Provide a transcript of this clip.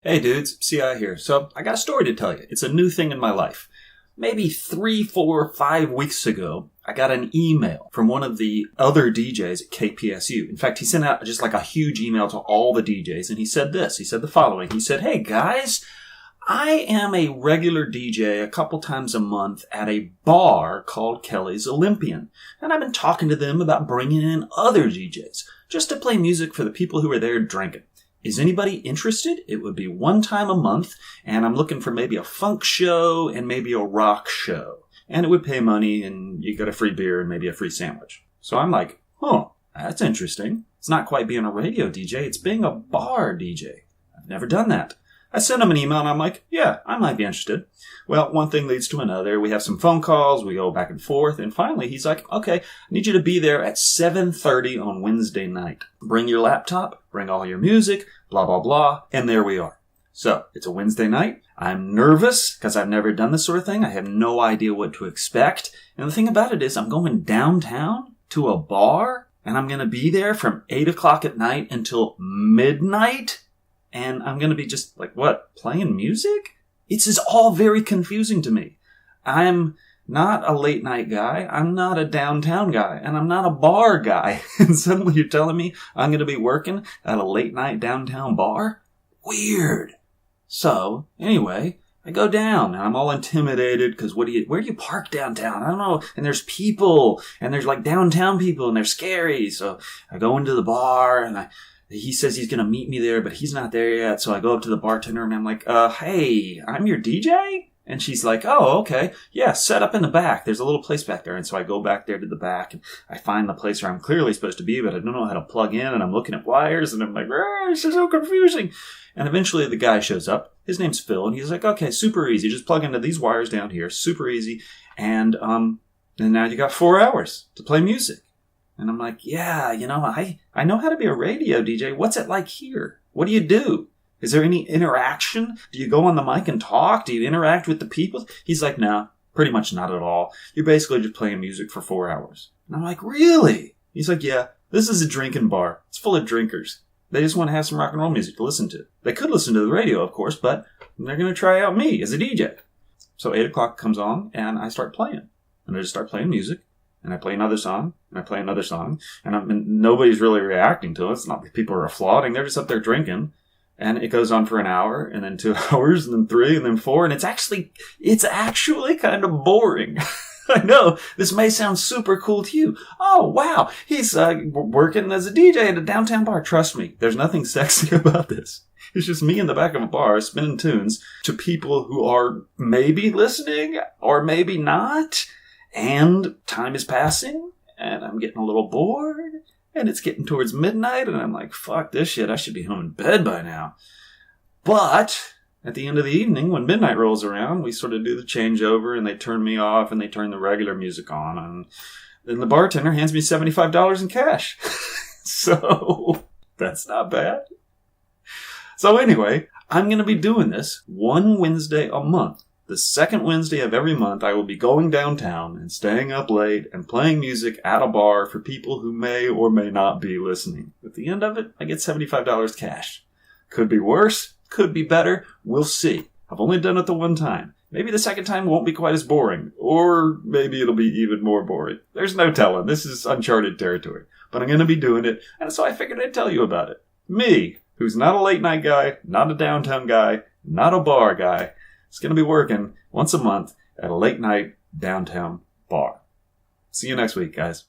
Hey dudes, CI here. So I got a story to tell you. It's a new thing in my life. Maybe 3, 4, 5 weeks ago, I got an email from one of the other DJs at KPSU. In fact, he sent out just like a huge email to all the DJs, and he said this. He said the following. He said, "Hey guys, I am a regular DJ a couple times a month at a bar called Kelly's Olympian, and I've been talking to them about bringing in other DJs just to play music for the people who are there drinking. Is anybody interested? It would be one time a month, and I'm looking for maybe a funk show and maybe a rock show. And it would pay money, and you get a free beer and maybe a free sandwich." So I'm like, that's interesting. It's not quite being a radio DJ, it's being a bar DJ. I've never done that. I sent him an email, and I'm like, yeah, I might be interested. Well, one thing leads to another. We have some phone calls, we go back and forth, and finally he's like, okay, I need you to be there at 7:30 on Wednesday night. Bring your laptop, bring all your music, blah, blah, blah, and there we are. So, it's a Wednesday night. I'm nervous because I've never done this sort of thing. I have no idea what to expect. And the thing about it is I'm going downtown to a bar, and I'm going to be there from 8 o'clock at night until midnight. And I'm going to be just like, what, playing music? It's just all very confusing to me. I'm not a late night guy. I'm not a downtown guy. And I'm not a bar guy. And suddenly you're telling me I'm going to be working at a late night downtown bar? Weird. So, anyway, I go down and I'm all intimidated because where do you park downtown? I don't know. And there's people and there's like downtown people and they're scary. So I go into the bar and he says he's going to meet me there, but he's not there yet. So I go up to the bartender and I'm like, hey, I'm your DJ? And she's like, oh, okay. Yeah, set up in the back. There's a little place back there. And so I go back there to the back and I find the place where I'm clearly supposed to be, but I don't know how to plug in. And I'm looking at wires and I'm like, this is so confusing. And eventually the guy shows up. His name's Phil. And he's like, okay, super easy. Just plug into these wires down here. Super easy. And now you got 4 hours to play music. And I'm like, yeah, I know how to be a radio DJ. What's it like here? What do you do? Is there any interaction? Do you go on the mic and talk? Do you interact with the people? He's like, no, pretty much not at all. You're basically just playing music for 4 hours. And I'm like, really? He's like, yeah, this is a drinking bar. It's full of drinkers. They just want to have some rock and roll music to listen to. They could listen to the radio, of course, but they're going to try out me as a DJ. So 8 o'clock comes on, and I start playing. And I just start playing music. And I play another song, and I play another song, and nobody's really reacting to it. It's not like people are applauding. They're just up there drinking. And it goes on for an hour, and then 2 hours, and then 3, and then 4, and it's actually kind of boring. I know, this may sound super cool to you. Oh, wow, he's working as a DJ at a downtown bar. Trust me, there's nothing sexy about this. It's just me in the back of a bar spinning tunes to people who are maybe listening, or maybe not. And time is passing, and I'm getting a little bored, and it's getting towards midnight, and I'm like, fuck this shit, I should be home in bed by now. But at the end of the evening, when midnight rolls around, we sort of do the changeover, and they turn me off, and they turn the regular music on, and then the bartender hands me $75 in cash. So, that's not bad. So anyway, I'm going to be doing this one Wednesday a month. The second Wednesday of every month, I will be going downtown and staying up late and playing music at a bar for people who may or may not be listening. At the end of it, I get $75 cash. Could be worse, could be better, we'll see. I've only done it the one time. Maybe the second time won't be quite as boring, or maybe it'll be even more boring. There's no telling. This is uncharted territory. But I'm going to be doing it, and so I figured I'd tell you about it. Me, who's not a late night guy, not a downtown guy, not a bar guy, it's going to be working once a month at a late night downtown bar. See you next week, guys.